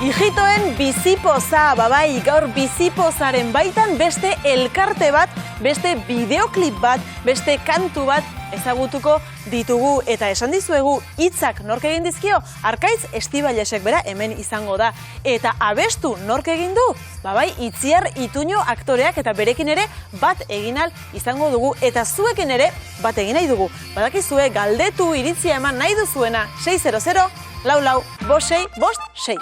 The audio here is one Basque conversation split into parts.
Ijitoen bizipoza, babai, gaur bizipozaren baitan beste elkarte bat, beste bideoklip bat, beste kantu bat ezagutuko ditugu. Eta esan dizuegu hitzak nork egin dizkio, Arkaitz Estibalesek bera hemen izango da. Eta abestu nork egin du, babai, Itziar Ituño aktoreak eta berekin ere bat eginal izango dugu. Eta zuekin ere bat egin nahi dugu. Badakizue galdetu iritzia eman nahi duzuena 600 445656.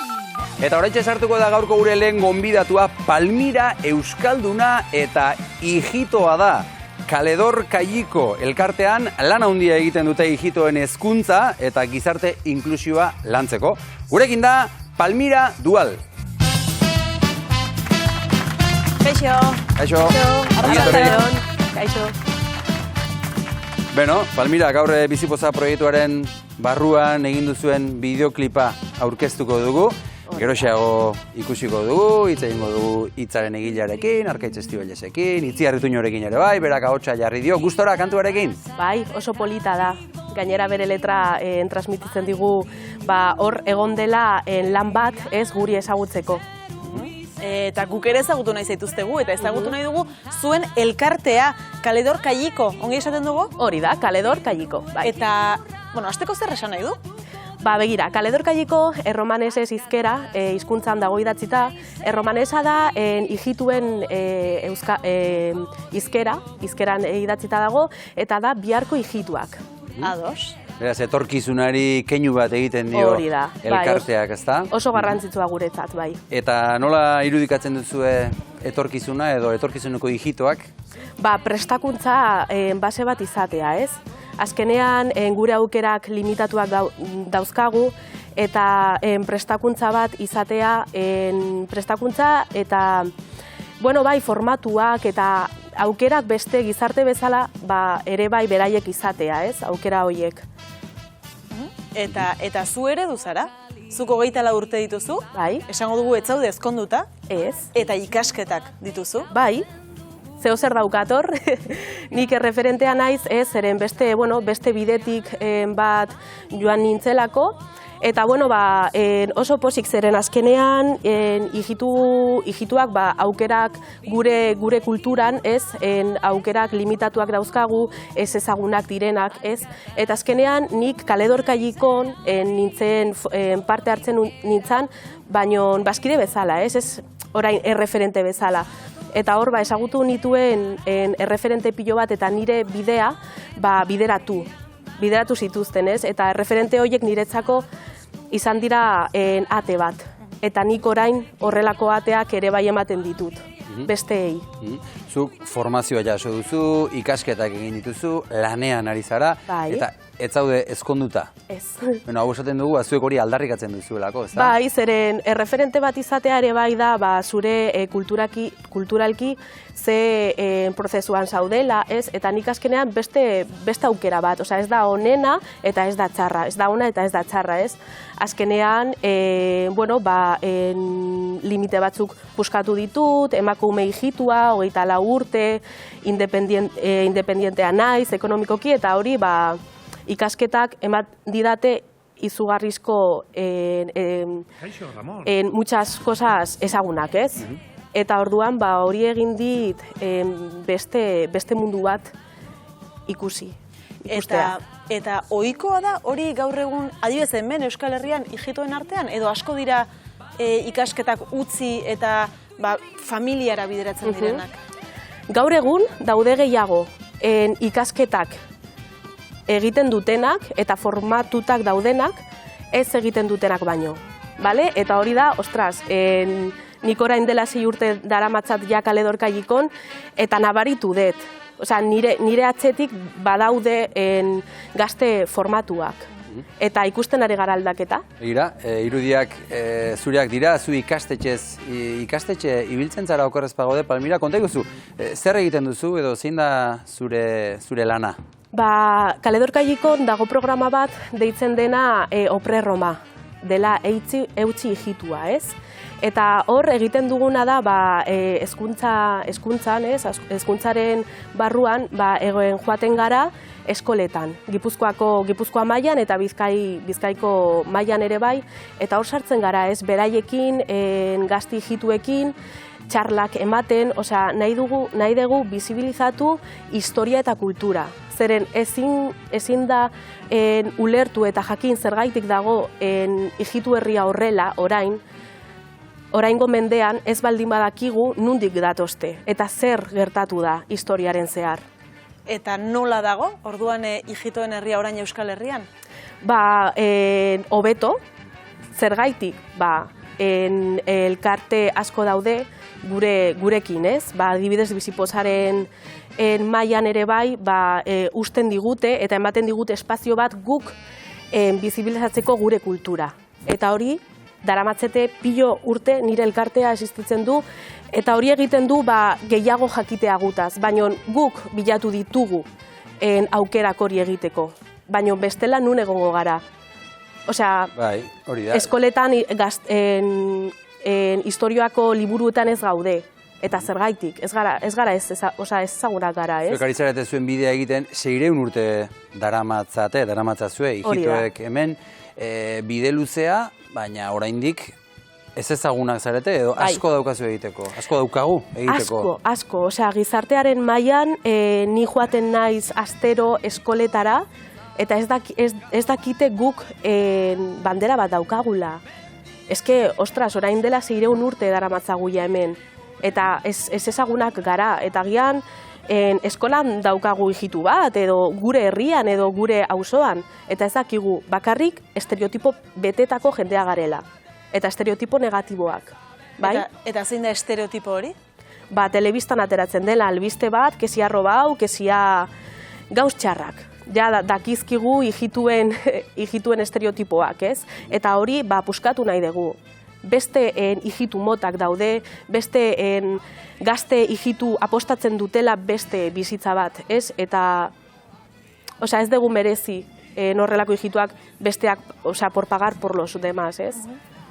Eta oraintxe sartuko da gaurko gure lehen gonbidatua Palmira euskalduna eta ijitoa da. Kaledor Kayiko elkartean lan handia egiten dute ijitoen hezkuntza eta gizarte inklusioa lantzeko. Gurekin da Palmira Dual. Kaixo. Kaixo. Kaixo. Beno, Palmira, gaur bizipoza proiektuaren barruan egin duzuen bideoklipa aurkeztuko dugu. Geroxeago ikusiko dugu, hitz egingo dugu hitzaren egilearekin, Arkaitz Estibalesekin, Itziar Ituñorekin ere bai, berak ahotsa jarri dio. Gustora kantuarekin? Bai, oso polita da. Gainera bere letra transmititzen digu hor egon dela lan bat ez guri ezagutzeko. Eta guk ere ezagutu nahi zaituztegu, eta ezagutu nahi dugu zuen elkartea, Kaledor Kayiko. Ongi esaten dugu? Hori da, Kaledor Kayiko. Bai. Eta, hasteko zer esan nahi du? Begira, Kaledor Kayiko erromanesez hizkera, hizkuntzan dago idatzita. Erromanesa da ijituen hizkeran idatzita dago, eta da biharko ijituak. Ados. Beraz, etorkizunari keinu bat egiten dio elkarteak, ezta? Oso garrantzitsua guretzat, bai. Eta nola irudikatzen duzue etorkizuna edo etorkizuneko ijitoak? Prestakuntza base bat izatea, ez? Azkenean gure aukerak limitatuak dauzkagu eta prestakuntza bat izatea, prestakuntza eta formatuak eta aukerak beste gizarte bezala ere bai beraiek izatea, ez? Aukera horiek. Eta zu ere duzara? Zuko 24 urte dituzu? Bai. Esango dugu ez zaude ezkonduta? Ez. Eta ikasketak dituzu? Bai. Zeo zer daukator, nik erreferentea naiz, zeren beste bidetik bat joan nintzelako, eta oso pozik zeren azkenean ijituak aukerak gure kulturan, aukerak limitatuak dauzkagu, ez ezagunak direnak, eta azkenean nik Kaledor Kayikon nintzen parte hartzen nintzen, baino bazkide bezala, ez orain erreferente bezala. Eta hor, ezagutu nituen erreferente pilo bat eta nire bidea bideratu zituzten, ez? Eta erreferente horiek niretzako izan dira ate bat. Eta nik orain horrelako ateak ere bai ematen ditut, besteei. Zuk formazioa jaso duzu, ikasketak egin dituzu, lanean ari zara, eta ez zaude ezkonduta. Ez. Hau esaten dugu, zuek hori aldarrikatzen duzuelako, ez da? Bai, zeren erreferente bat izatea ere bai da, zure kulturalki ze prozesuan zaudela, ez? Eta nik azkenean beste aukera bat, ez da onena eta ez da txarra, ez da ona eta ez da txarra, ez? Azkenean, limite batzuk puskatu ditut, emakume ijitua, 24 urte, independientea naiz, ekonomikoki, eta hori, ikasketak emat didate izugarrizko muchas cosas ezagunak, ez? Eta orduan hori egin dit beste mundu bat ikusi. Eta ohikoa da hori gaur egun adibidez hemen Euskal Herrian ijitoen artean, edo asko dira ikasketak utzi eta familiara bideratzen direnak? Gaur egun daude gehiago ikasketak egiten dutenak eta formatutak daudenak ez egiten dutenak baino. Eta hori da, nik orain dela 6 urte daramatzat ja Kaledor Kayikon eta nabaritu dut. Nire atzetik badaude gazte formatuak. Eta ikusten ari gara aldaketa. Begira, irudiak zureak dira, zu ikastetxe ibiltzen zara okorrez pagode, Palmira, konta iguzu, zer egiten duzu edo zein da zure lana? Kaledor Kayikon dago programa bat deitzen dena Opre Roma, dela eutzi ijitua, ez? Eta hor egiten duguna da hezkuntzaren barruan egoen joaten gara eskoletan, Gipuzkoa mailan eta Bizkaiko mailan ere bai, eta hor sartzen gara beraiekin, gazte ijituekin, txarlak ematen, nahi dugu bizibilizatu historia eta kultura. Zeren ezin da ulertu eta jakin zergaitik dago ijitu herria horrela oraingo mendean ez baldin badakigu nondik datozte eta zer gertatu da historiaren zehar. Eta nola dago, orduan ijitoen herria orain Euskal Herrian? Hobeto, zergaitik, elkarte asko daude gurekin, ez? Adibidez, Bizipozaren mailan ere bai, usten digute eta ematen digute espazio bat guk bizibilizatzeko gure kultura. Eta hori, daramatzete pilo urte nire elkartea existitzen du, eta hori egiten du gehiago jakitea gutaz, baina guk bilatu ditugu aukerak hori egiteko, baina bestela nun egongo gara. Bai, hori da. Eskoletan historioako liburuetan ez gaude, eta zergaitik, ez ezagunak gara, ez? Zuek ari zarete zuen bidea egiten, 600 urte daramatzazue, ijitoek hemen, bide luzea, baina oraindik ez ezagunak zarete, edo asko daukazu egiteko, asko daukagu egiteko. Asko, gizartearen mailan ni joaten naiz astero eskoletara, eta ez dakite guk bandera bat daukagula. Ostras, orain dela 600 urte daramatzaguia hemen, eta ez ezagunak gara, eta gian eskolan daukagu ijitu bat, edo gure herrian, edo gure auzoan, eta ez dakigu bakarrik estereotipo betetako jendea garela, eta estereotipo negatiboak. Eta zein da estereotipo hori? Telebistan ateratzen dela albiste bat, kezia robau, kezia gauz txarrak. Ja dakizkigu ijituen estereotipoak, ez? Eta hori puskatu nahi dugu. Beste ijitu motak daude, beste gazte ijitu apostatzen dutela beste bizitza bat, ez? Eta ez dugu merezi horrelako ijituak besteak, por pagar por los demás, ez?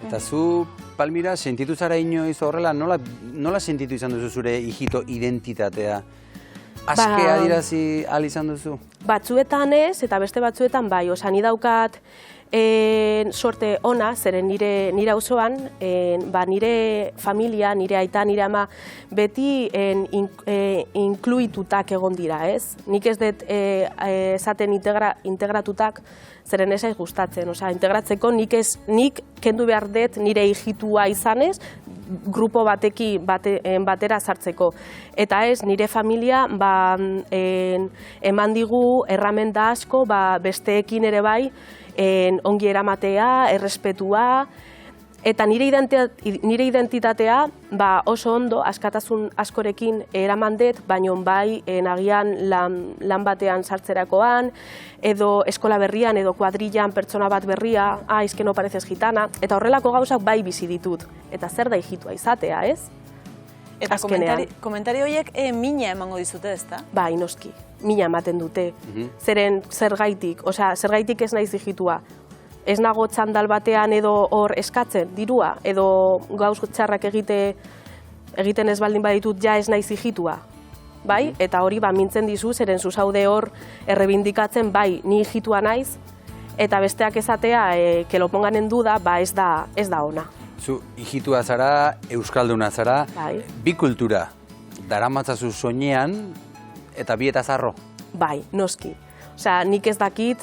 Eta zu, Palmira, sentitu zara inoiz horrela, nola sentitu izan duzu zure ijito identitatea? Aske adirazi ahal izan duzu? Batzuetan ez, eta beste batzuetan bai. Ni daukat sorte ona, zeren nire auzoan, nire familia, nire aita, nire ama, beti inkluitutak egon dira, ez? Nik ez dut esaten integratutak, zeren ez gustatzen. Integratzeko nik kendu behar dut nire ijitua izanez, grupo batera sartzeko. Eta ez, nire familia eman digu erramenta asko besteekin ere bai, ongi eramatea, errespetua, eta nire identitatea oso ondo, askatasun askorekin eraman dut, baina bai nagian lan batean sartzerakoan, edo eskola berrian, edo kuadrillan pertsona bat berria, es que no pareces gitana, eta horrelako gauzak bai bizi ditut. Eta zer da ijitua izatea, ez? Eta komentari horiek mina emango dizute, ezta? Bai, noski, mina ematen dute. Zeren zergaitik, zergaitik ez naiz ijitua. Ez nago txandal batean edo hor eskatzen, dirua, edo gauz txarrak egiten ez baldin baditut ja ez naiz ijitua. Bai? Eta hori mintzen dizu, zeren zuzaude hor errebindikatzen, bai, ni ijitua naiz, eta besteak esatea, que lo pongan en duda, ez da ona. Zu, ijitua zara, euskalduna zara, bi kultura, daramatzazu soinean, eta bi eta zarro? Bai, noski. Nik ez dakit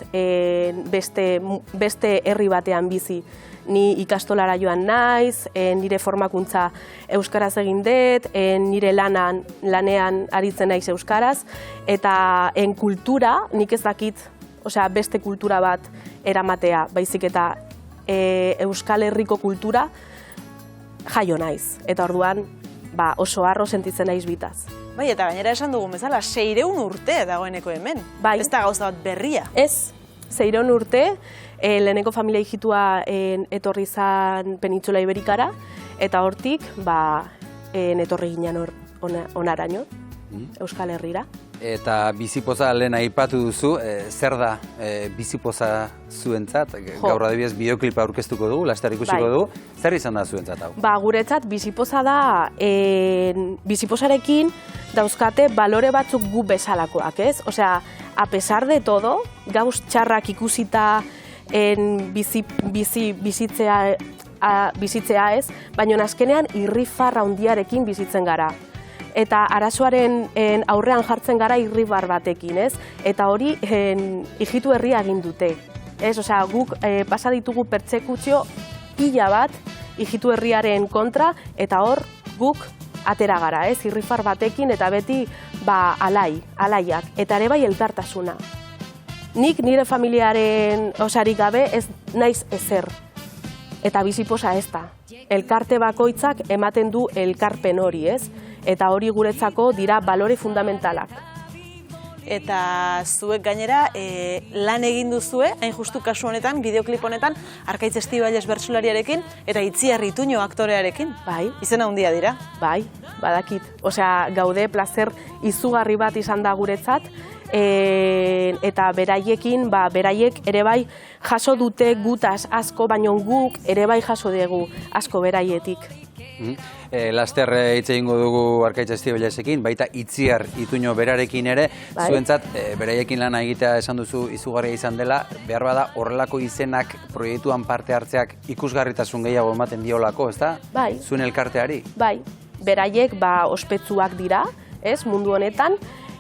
beste herri batean bizi. Ni ikastolara joan naiz, nire formakuntza euskaraz egin dut, nire lanean aritzen naiz euskaraz, eta kultura nik ez dakit beste kultura bat eramatea, baizik eta Euskal Herriko kultura jaio naiz. Eta orduan oso harro sentitzen naiz bitaz. Bai, eta gainera esan dugun bezala, 600 urte dagoeneko hemen. Bai. Ez da gauza bat berria. Ez, 600 urte, lehenengo familia ijitua etorri zan Penintzula Iberikara, eta hortik etorri ginen onaraino, Euskal Herrira. Eta bizipoza lehen aipatu duzu, zer da bizipoza zuentzat? Gaur adibidez bideoklipa aurkeztuko dugu, laster ikusiko dugu. Zer izan da zuentzat hau? Guretzat bizipoza da, bizipozarekin dauzkate balore batzuk gu bezalakoak, ez? Osea, a pesar de todo, gauz txarrak ikusita bizitzea ez, baina azkenean irrifarra handiarekin bizitzen gara. Eta arazoaren aurrean jartzen gara irribar batekin, ez? Eta hori hijitu herria egin dute. Ez, osea, guk pasa ditugu pertsekuzio pila bat hijitu herriaren kontra, eta hor guk atera gara, ez? Irrifar batekin eta beti alaiak. Eta ere bai elkartasuna. Nik nire familiaren osarik gabe ez naiz ezer. Eta bizipoza ez da. Elkarte bakoitzak ematen du elkarpen hori, ez? Eta hori guretzako dira balore fundamentalak. Eta zuek gainera lan egin duzue, hain justu kasu honetan, bideoklip honetan, Arkaitz Estibaliz bertsolariarekin eta Itziar Ituño aktorearekin. Bai. Izena handia dira. Bai, badakit. Osea, gaude plazer izugarri bat izan da guretzat, eta beraiekin, beraiek ere bai jaso dute gutaz asko, baino guk ere bai jaso dugu asko beraietik. Laster hitz egingo dugu Arkaitz Estibalizekin, baita Itziar Ituño berarekin ere, zuentzat beraiekin lana egitea esan duzu izugarria izan dela, behar bada horrelako izenak proiektuan parte hartzeak ikusgarritasun gehiago ematen diolako, ezta? Bai. Zuen elkarteari? Bai, beraiek ospetsuak dira, ez, mundu honetan,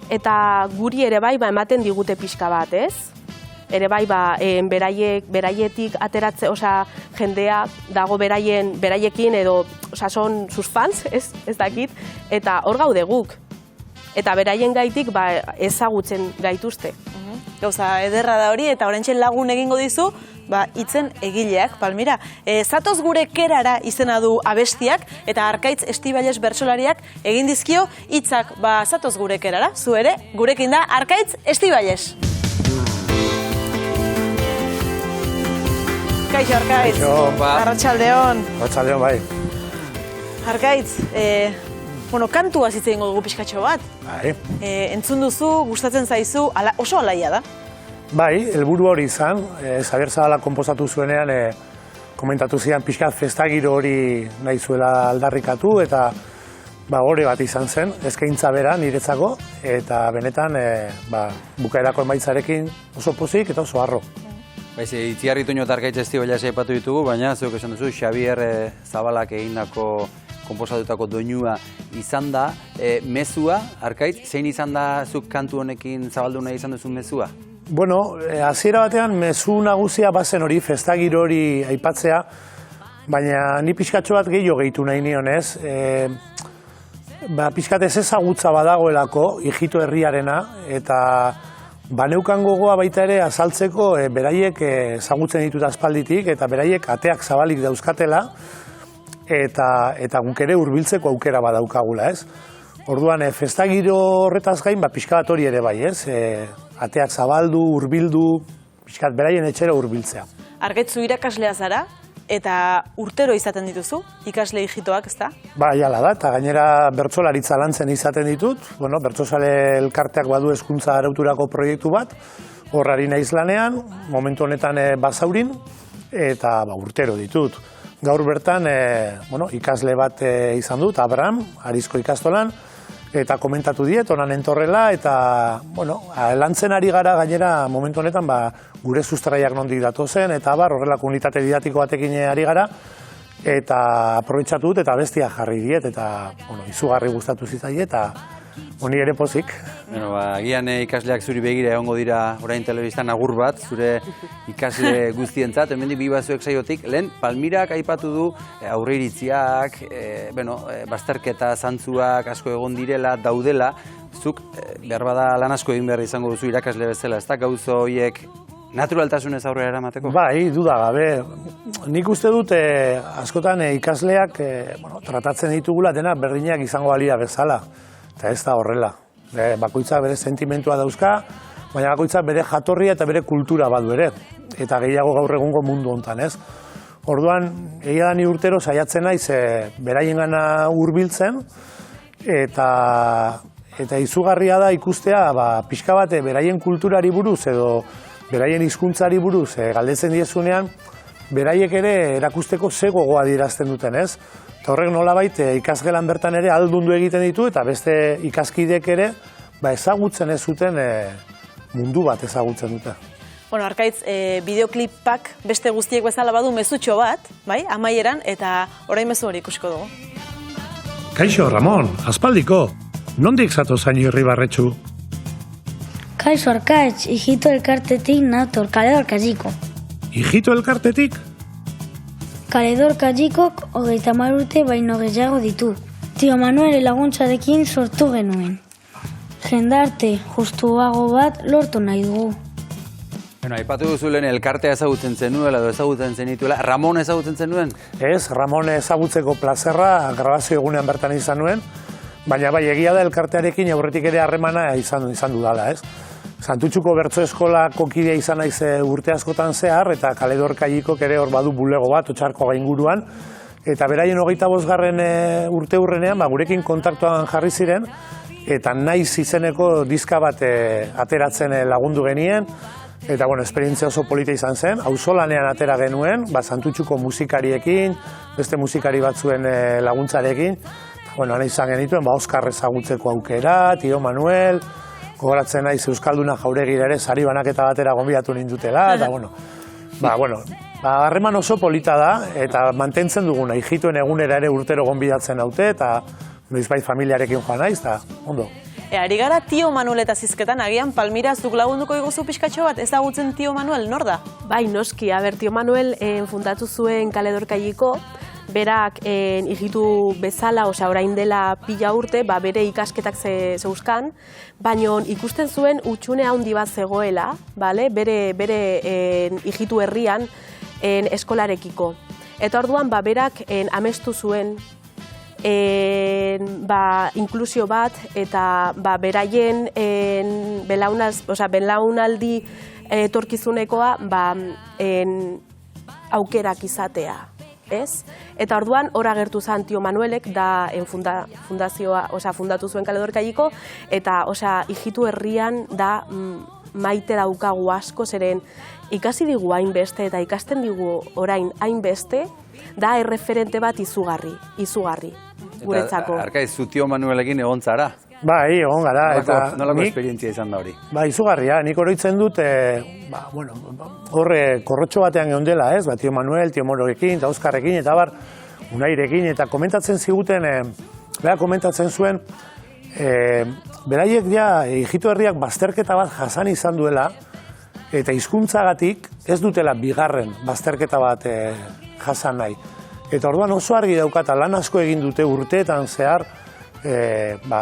eta guri ere bai ematen digute pixka bat, ez? Ere bai, beraietik ateratze, osea, jendea dago beraiekin edo, osea, son sus fans, ez dakit, eta hor gaude guk. Eta beraien gaitik ezagutzen gaituzte. Gauza ederra da hori, eta oraintxe lagun egingo dizu, hitzen egileak, Palmira. Zatoz gure kerara izena du abestiak, eta Arkaitz Estibaliz bertsolariak egin dizkio hitzak zatoz gure kerara, zu ere, gurekin da Arkaitz Estibaliz. Kaixo, Arkaitz. Arratsaldeon. Arratsaldeon, bai. Arkaitz, kantua hitz egingo dugu pixkatxo bat. Bai. Entzun duzu, gustatzen zaizu, oso alaia da. Bai, helburu hori izan, Xabier Zabala konposatu zuenean, komentatu zian pixkat festagiro hori nahi zuela aldarrikatu, eta gore bat izan zen, eskaintza bera niretzako, eta benetan bukaerako emaitzarekin oso pozik eta oso harro. Itziar Ituño eta Arkaitz Estibaliz aipatu ditugu, baina zeuk esan duzu, Xabier Zabalak egindako konposatutako doinua izan da. Mezua, Arkaitz, zein izan da zuk kantu honekin zabaldu nahi izan duzu mezua? Bueno, hasiera batean mezu nagusia bazen hori, festagiro hori aipatzea, baina ni pixkatxo bat gehiago gehitu nahi nionez. Pixkat ez ezagutza badagoelako, hijitu herriarena, eta baneukan gogoa baita ere azaltzeko beraiek ezagutzen ditut aspalditik, eta beraiek ateak zabalik dauzkatela, eta guk ere hurbiltzeko aukera badaukagula, ez? Orduan, festagiro horretaz gain, pixka bat hori ere bai, ez? Ateak zabaldu, hurbildu, pixkat beraien etxera hurbiltzea. Arkaitz, zu irakaslea zara, eta urtero izaten dituzu, ikasle hijitoak, ezta? Jala da, eta gainera bertsolaritza lantzen izaten ditut, bertsozale elkarteak badu hezkuntza arauturako proiektu bat, horrari naiz lanean, momentu honetan Basaurin, eta urtero ditut. Gaur bertan, ikasle bat izan dut, Abraham, Arizko ikastolan, eta komentatu diet, onan entorrela, eta, lantzen ari gara gainera momentu honetan, gure sustraiak nondik datozen, eta horrelako unitate didatiko batekin ari gara, eta aprobetxatu dut, eta bestia jarri diet, eta, izugarri gustatu zitzaie, eta honi ere pozik. Agian ikasleak zuri begira egongo dira orain telebistan agur bat, zure ikasle guztientzat, hemendik bi batzuek saiotik. Lehen, Palmirak aipatu du aurreiritziak, bazterketa, zantzuak asko egon direla, daudela. Zuk, behar bada lan asko egin behar izango duzu irakasle bezala, ez da gauzo horiek naturaltasunez aurrera eramateko? Bai, duda gabe. Nik uste dut askotan ikasleak tratatzen ditugula dena berdinak izango balia bezala. Eta ez da horrela. Bakoitzak bere sentimentua dauzka, baina bakoitzak bere jatorria eta bere kultura badu ere. Eta gehiago gaur egungo mundu hontan, ez? Orduan, egia da ni urtero saiatzen naiz beraiengana hurbiltzen, eta eta izugarria da ikustea pixka bate beraien kulturari buruz edo beraien hizkuntzari buruz galdetzen diezunean, beraiek ere erakusteko ze gogoa adierazten duten, ez? Eta horrek nolabait ikasgelan bertan ere aldundu egiten ditu eta beste ikaskidek ere ezagutzen ez zuten mundu bat ezagutzen dute. Bueno, Arkaitz, bideoklipak beste guztiek bezala badu mezutxo bat, bai, amaieran, eta orain mezu hori ikusiko dugu. Kaixo, Ramon, aspaldiko, nondik zatoz hain Irribarretxu? Kaixo, Arkaitz, hijito elkartetik nator, Kaledor Kajiko. Hijito elkartetik? Kaledor Kajikok 30 urte baino gehiago ditu. Tio Manuel laguntzarekin sortu genuen. Jendarte justuago bat lortu nahi dugu. Aipatu duzu lehen elkartea ezagutzen zenuela edo ezagutzen zenituela. Ramon ezagutzen zenuen? Ez, Ramon ezagutzeko plazerra grabazio egunean bertan izan nuen, baina bai egia da elkartearekin aurretik ere harremana izan dudala, ez? Santutxuko bertso eskolako kidea izan naiz urte askotan zehar, eta Kaledor Kajikok ere hor badu bulego bat, Otxarko gainguruan, eta beraien 25. urte hurrenean, gurekin kontaktuan jarri ziren, eta naiz izeneko diska bat ateratzen lagundu genien, eta, esperientzia oso polita izan zen, auzolanean atera genuen, Santutxuko musikariekin, beste musikari batzuen laguntzarekin, eta, izan genituen, Oskar ezagutzeko aukera, Tio Manuel, gogoratzen naiz Euskalduna Jauregira ere sari banaketa batera gonbidatu nindutela, eta, harreman oso polita da, eta mantentzen duguna, hijituen egunera ere urtero gonbidatzen haute, eta noizbait familiarekin joan naiz, eta ondo. Ari gara Tio Manuel eta zizketan, agian Palmira zuk lagunduko iguzu pixkatxo bat, ezagutzen Tio Manuel, nor da? Bai, noski, Tio Manuel fundatu zuen Kaledor Kajiko, berak hijitu bezala, orain dela 1000 urte, bere ikasketak zeuzkan, baina ikusten zuen utxune handi bat zegoela, bere hijitu herrian eskolarekiko. Eta orduan, berak amestu zuen inklusio bat eta beraien belaunaldi etorkizunekoa aukerak izatea, ez? Eta orduan hor agertu zen Tio Manuelek da fundatu zuen Kaledor Kajiko, eta hijitu herrian da maite daukagu asko, zeren ikasi digu hainbeste eta ikasten digu orain hainbeste, da erreferente bat izugarri, guretzako. Eta, Arkaiz, zu Tio Manuelekin egon zara? Bai, egon gara. Nolako esperientzia izan da hori? Bai, izugarria, nik oroitzen dut, horre korrotxo batean geundela, ez? Tio Manuel, Tio Mororekin, eta Oskarrekin, eta Unairekin, eta komentatzen ziguten, komentatzen zuen, beraiek hijitu herriak bazterketa bat jasan izan duela, eta hizkuntzagatik ez dutela bigarren bazterketa bat jasan nahi. Eta orduan oso argi daukata lan asko egin dute urteetan zehar,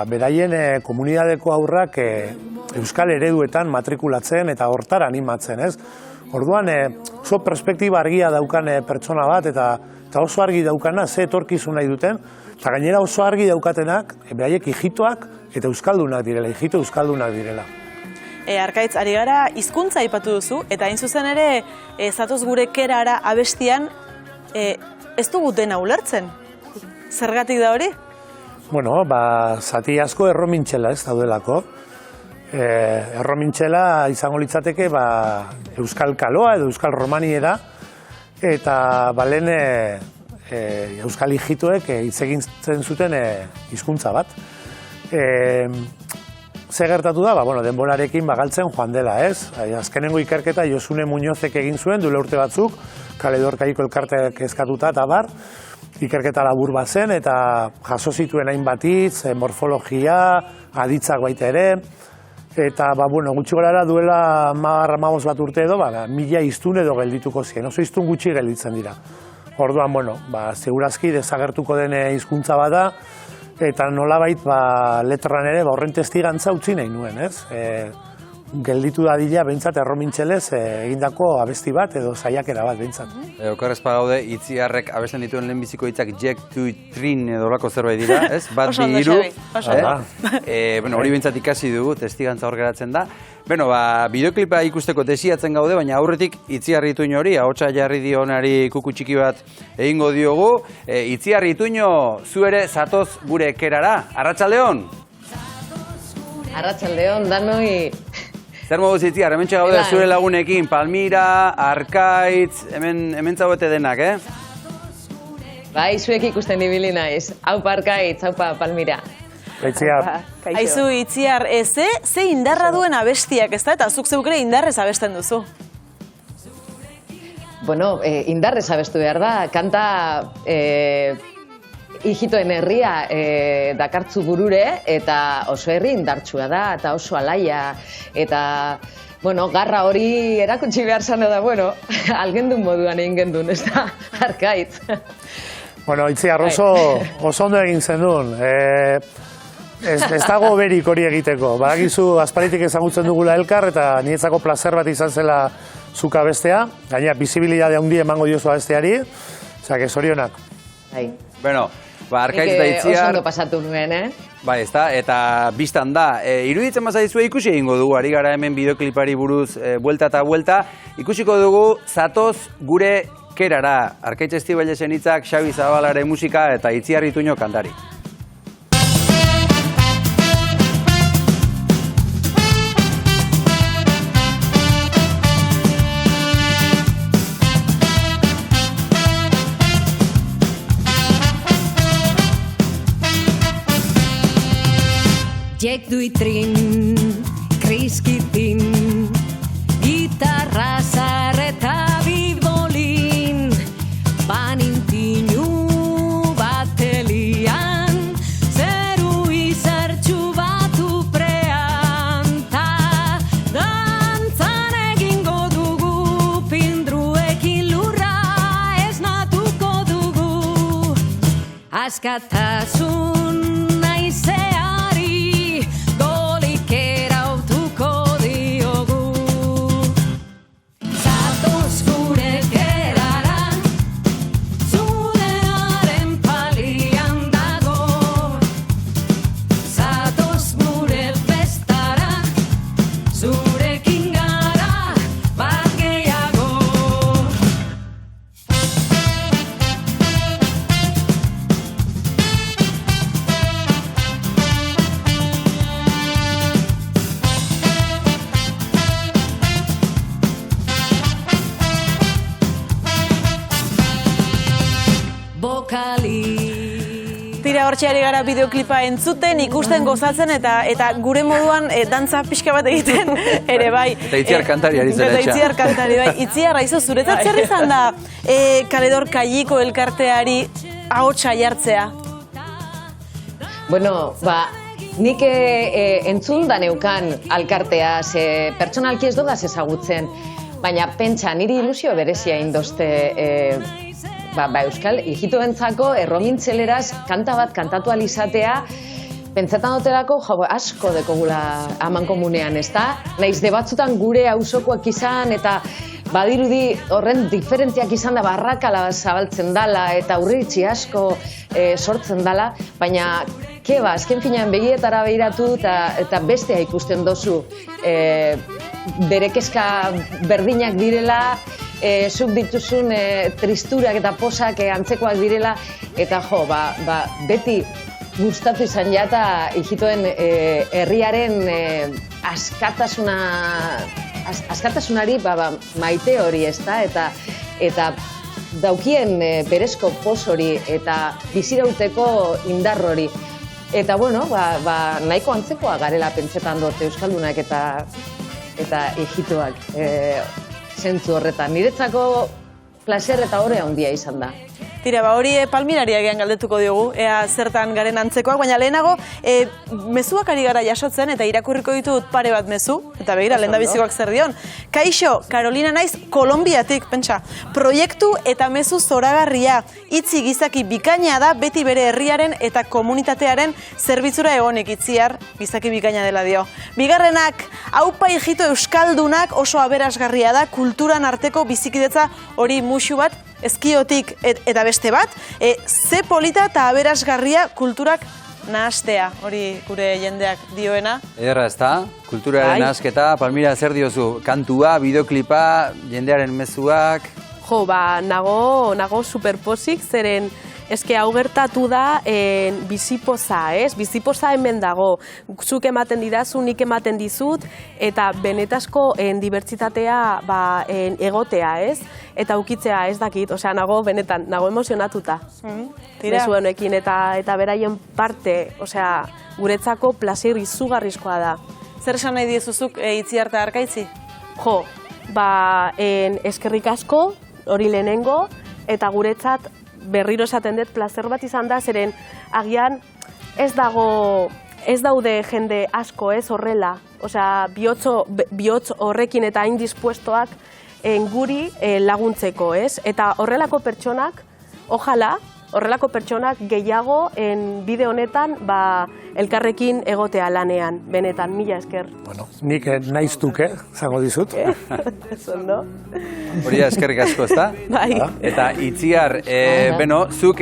beraien komunidadeko aurrak euskal ereduetan matrikulatzen eta hortara animatzen, ez? Orduan oso perspektiba argia daukan pertsona bat eta oso argi daukana ze etorkizun nahi duten, eta gainera oso argi daukatenak beraiek hijitoak eta euskaldunak direla. Arkaitz, ari gara hizkuntza aipatu duzu, eta hain zuzen ere zatoz gure kerara abestian ez dugu dena ulertzen. Zergatik da hori? Bueno, zati asko erromintxela ez daudelako. Erromintxela izango litzateke euskal kaloa edo euskal romaniera, eta balen euskal hijituek hitz egin zuten hizkuntza bat. Ze gertatu da, denborarekin galtzen joan dela, ez? Azkenengo ikerketa Josune Muñozek egin zuen, duela urte batzuk, Kaledor Kajiko elkarteak eskatuta eta ikerketa labur bat zen, eta jaso zituen hainbat hitz, morfologia, aditzak baita ere, eta gutxi gorara duela 15 bat urte edo, 1000 hiztun edo geldituko ziren, oso hiztun gutxi gelditzen dira. Orduan, segurazki desagertuko den hizkuntza bada, eta nolabait letran ere horren testigantza utzi nahi nuen, ez? Gelditu dadila behintzat erromintxelez egindako abesti bat edo saiakera bat behintzat. Okerrezpa gaude, Itziarrek abesten dituen lehenbiziko hitzak Jack to Trin edo lako zerbait dira, ez? Bat bi hiru. Hori behintzat ikasi dugu, testigantza hor geratzen da. Bideoklipa ikusteko desiatzen gaude, baina aurretik Itziar Ituño hori, ahotsa jarri dionari kuku txiki bat egingo diogu. Itziar Ituño, zu ere zatoz gure kerara, Arratsaldeon? Arratsaldeon, danoi. Zer moduz Itziar, hementxe gaude zure lagunekin, Palmira, Arkaitz, hemen zaudete denak, Bai, zuek ikusten ibili naiz. Aupa Arkaitz, aupa Palmira. Itziar, Aizu, Itziar, ze indarra duen abestiak, ez da? Eta zuk zeukere indarrez abesten duzu. Bueno, indarrez abestu behar da. Kanta hijitoen herria dakartzu burure, eta oso herri indartsua da, eta oso alaia, eta bueno, garra hori erakutsi behar zano da, bueno, algendun moduan egin gendun, ez da, Arkaitz. Bueno, Itziar, oso ondo egin zenuen. Ez dago berik hori egiteko. Badakizu, asparitik ezagutzen dugula elkar, eta niretzako placer bat izan zela zuka bestea. Gainera, bizibilidade handi emango diozu abesteari. Osea, zorionak. Bai. Bueno, Arkaitz eta Itziar... Oso ondo pasatu nuen, Bai, ez da, eta biztan da. Iruditzen bazaizue ikusi egingo dugu, ari gara hemen bideoklipari buruz buelta eta buelta. Ikusiko dugu, zatoz gure kerara. Arkaitz Estibalesen hitzak, Xabi Zabalaren musika eta Itziar Ituño kantari. Jek duitrin, kriskitin, gitarra zarreta bibolin, panintinu batelian, zeru izertxu batu prean, ta dantzan egingo dugu, pindruekin lurra esnatuko dugu, askatasun naizea. Tira, hortxe ari gara bideoklipa entzuten, ikusten gozatzen eta gure moduan dantza pixka bat egiten ere bai. Eta Itziar kantari ari zera etxea. Eta Itziar kantari bai. Itziar, aizu, zuretzat zer izan da Kaledor Kayiko elkarteari ahotsa jartzea? Bueno, nik entzun da neukan alkartea, pertsonalki ez dodaz ezagutzen, baina pentsa niri ilusio berezia indozte Euskal hijitoentzako erromintzeleraz kanta bat kantatu alizatea, pentsetan dotelako asko dekogula aman komunean, ez da? Naiz de batzutan gure auzokoak izan eta badirudi horren diferentziak izan da barrakala zabaltzen dala eta urritxi asko sortzen dala, baina azken finean begietara behiratu eta bestea ikusten dozu bere kezka berdinak direla, zuk dituzun tristurak eta posak antzekoak direla, eta beti gustatu izan jata hijitoen herriaren askatasunari maite hori, ez da, eta daukien berezko pos hori eta bizirauteko indar hori. Eta, bueno, nahiko antzekoa garela pentsetan dut euskaldunak eta hijitoak zentzu horretan. Niretzako placer eta horre handia izan da. Tira, hori Palmirari agian galdetuko diogu, ea zertan garen antzekoak, baina lehenago mezuak ari gara jasotzen eta irakurriko ditut pare bat mezu, eta begira, lehendabizikoak zer dion. Kaixo, Carolina naiz Kolonbiatik, pentsa, proiektu eta mezu zoragarria, itzi gizaki bikaina da beti bere herriaren eta komunitatearen zerbitzura egonik Itziar, gizaki bikaina dela dio. Bigarrenak, aupa hijito euskaldunak oso aberasgarria da, kulturan arteko bizikidetza hori musu bat, ezkiotik eta beste bat, ze polita eta aberasgarria kulturak nahastea, hori gure jendeak dioena. Ederra ez da, kulturaren nahasketa, Palmira zer diozu, kantua, bideoklipa, jendearen mezuak... Nago superposik, zeren Eske hau gertatu da bizipoza, ez? Bizipoza hemen dago. Zuk ematen didazu, nik ematen dizut, eta benetazko dibertsitatea egotea, ez? Eta ukitzea ez dakit, osea, nago emozionatuta. Tira. Mezu honekin, eta beraien parte, osea, guretzako plazer izugarrizkoa da. Zer esan nahi diezuzuk Itziar eta Arkaitzi? Jo, eskerrik asko, hori lehenengo, eta guretzat berriro esaten dut plazer bat izan da, zeren agian ez daude jende asko ez horrela, osea, bihotz horrekin eta hain dispuestoak guri laguntzeko, ez? Eta horrelako pertsonak, ojala, horrelako pertsonak gehiago bide honetan elkarrekin egotea lanean, benetan, mila esker. Bueno, nik naiztuke, zango dizut. Eso, no? Hori da, eskerrik asko, ezta? Bai. Eta Itziar, zuk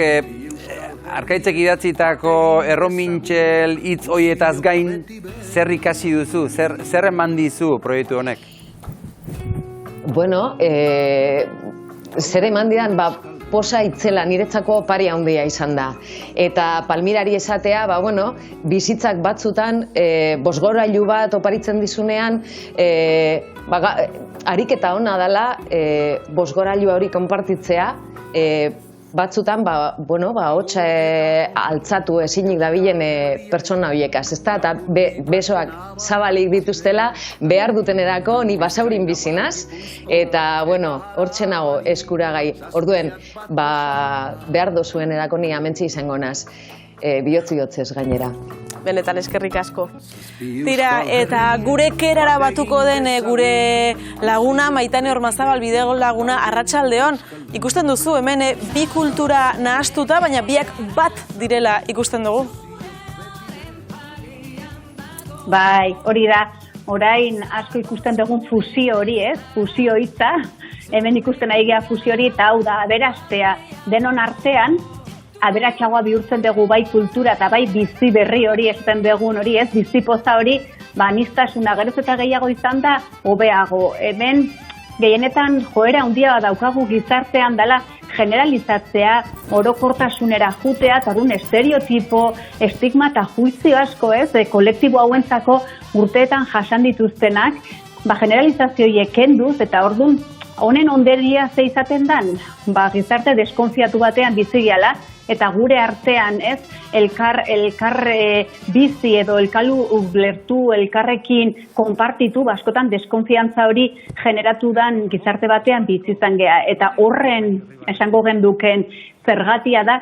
Arkaitzek idatzitako erromintxel hitz hoietaz gain, zer ikasi duzu, zer eman dizu proiektu honek? Bueno, zer eman didan, posa itzela niretzako pari handia izan da. Eta Palmirari esatea, bizitzak batzutan, bosgorailu bat oparitzen dizunean, ariketa ona dela, bosgorailu hori konpartitzea, batzutan, hotxa altzatu ezinik dabilen pertsona horiekaz, ezta? Eta besoak zabalik dituztela, behar dutenerako ni basaurin bizinaz, eta, hortxe nago eskuragai. Orduen, behar dozuenerako ni amentsi izango naz, bihotz-bihotzez gainera. Benetan eskerrik asko. Tira, eta gure kerara batuko den gure laguna, Maitane Ormazabal bidego laguna, arratsaldeon, ikusten duzu hemen bi kultura nahastuta, baina biak bat direla ikusten dugu. Bai, hori da, orain asko ikusten dugun fusio hori, ez? Fusio hitza, hemen ikusten ari gea fusio hori, eta hau da, aberastea denon artean, aberatsagoa bihurtzen dugu bai kultura eta bai bizi berri hori esaten dugun hori, ez? Bizipoza hori, aniztasuna geroz eta gehiago izan da, hobeago. Hemen gehienetan joera handia daukagu gizartean dela generalizatzea, orokortasunera jutea, eta dun estereotipo, estigma eta juizio asko, ez? Kolektibo hauentzako urteetan jasan dituztenak, generalizazioiek kenduz, eta ordun honen onderia ze izaten dan, gizarte deskonfiatu batean bizigiala, eta gure artean, ez, elkar bizi edo elkalu lertu elkarrekin konpartitu, askotan deskonfiantza hori generatu dan gizarte batean bizi izan gea. Eta horren esango genduken zergatia da,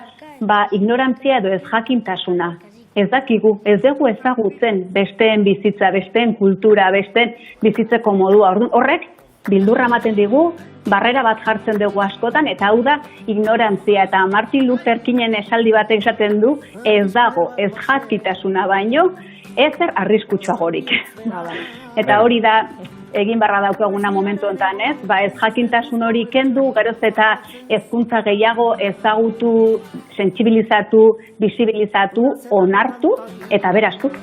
ignorantzia edo ez jakintasuna. Ez dakigu, ez dugu ezagutzen besteen bizitza, besteen kultura, besteen bizitzeko modua. Horrek, bildurra ematen digu, barrera bat jartzen dugu askotan, eta hau da ignorantzia. Eta Martin Luther Kingen esaldi batek esaten du, ez dago, ez jakitasuna baino, ezer arriskutsuagorik. Eta hori da, egin barra daukaguna momentu honetan, ez? Ez jakintasun hori kendu, geroz eta hezkuntza gehiago ezagutu, sentsibilizatu, bisibilizatu, onartu eta beraztu.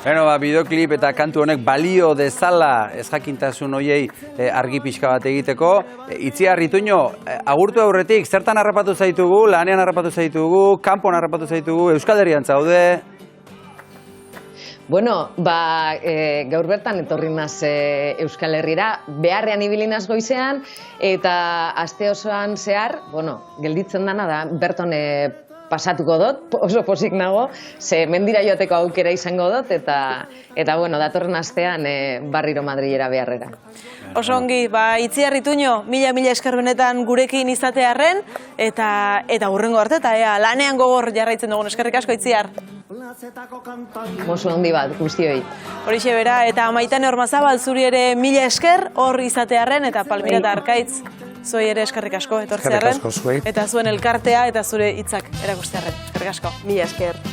Bideoklip eta kantu honek balio dezala ez jakintasun hoiei argi pixka bat egiteko. Itziar, Ituño, agurtu aurretik, zertan harrapatu zaitugu, lanean harrapatu zaitugu, kanpon harrapatu zaitugu, Euskal Herrian zaude? Gaur bertan etorri naz Euskal Herrira, beharrean ibilinaz goizean, eta aste osoan zehar, gelditzen dana da, berton pasatuko dut, oso pozik nago, ze mendira joateko aukera izango dut, eta datorren astean barriro Madrilera beharrera. Oso ongi, Itziar Ituño, mila esker benetan gurekin izatearren, eta hurrengo arte, eta lanean gogor jarraitzen dugun, eskerrik asko Itziar. Mosu handi bat, guztioi. Horixe bera, eta Maitane Ormazabal zuri ere mila esker hor izatearren, eta Palmira eta Arkaitz, zuei ere eskerrik asko etortzearren, eta zuen elkartea eta zure hitzak erakustearren. Eskerrik asko. Mila esker.